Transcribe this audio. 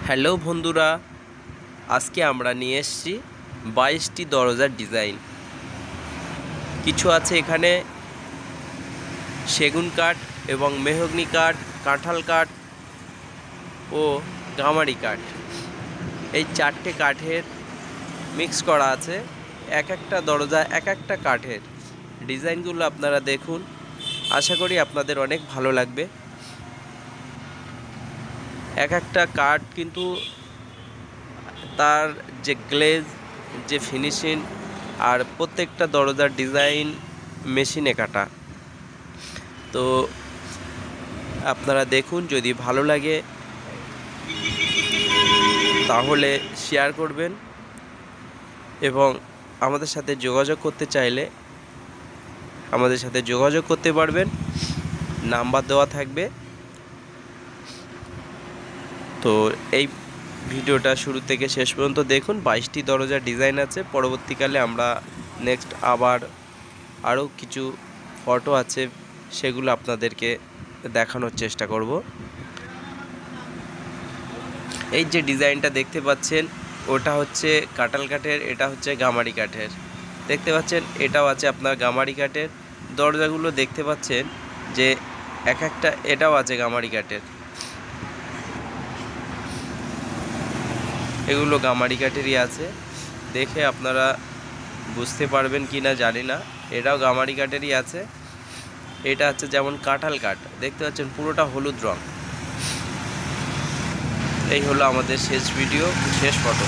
Hello বন্ধুরা, আজকে আমরা নিয়ে এসেছি 22টি দরজার ডিজাইন। কিছু আছে এখানে সেগুন কাঠ এবং মেহগনি কাঠ, কাঁঠাল কাঠ ও গামারি কাঠ, এই চারটে কাঠের মিক্স করা আছে। এক একটা দরজা এক একটা কাঠের ডিজাইনগুলো আপনারা দেখুন, আশা করি আপনাদের অনেক ভালো লাগবে। এক একটা কাঠ কিন্তু তার যে গ্লেজ, যে ফিনিশিং আর প্রত্যেকটা দরজার ডিজাইন মেশিনে কাটা। তো আপনারা দেখুন, যদি ভালো লাগে তাহলে শেয়ার করবেন এবং আমাদের সাথে যোগাযোগ করতে চাইলে আমাদের সাথে যোগাযোগ করতে পারবেন, নাম্বার দেওয়া থাকবে। তো এই ভিডিওটা শুরু থেকে শেষ পর্যন্ত দেখুন। 22টি দরজার ডিজাইন আছে। পরবর্তীকালে আমরা নেক্সট আবার আরও কিছু ফটো আছে, সেগুলো আপনাদেরকে দেখানোর চেষ্টা করব। এই যে ডিজাইনটা দেখতে পাচ্ছেন, ওটা হচ্ছে কাঁঠাল কাঠের, এটা হচ্ছে গামারি কাঠের। দেখতে পাচ্ছেন এটাও আছে আপনার গামারি কাঠের। দরজাগুলো দেখতে পাচ্ছেন যে এক একটা, এটাও আছে গামারি কাঠের। এগুলো গামারি কাঠেরই আছে, দেখে আপনারা বুঝতে পারবেন কি না জানি না। এটাও গামারি কাঠেরই আছে। এটা হচ্ছে যেমন কাঁঠাল কাঠ, দেখতে পাচ্ছেন পুরোটা হলুদ রং। এই হলো আমাদের শেষ ভিডিও, শেষ ফটো।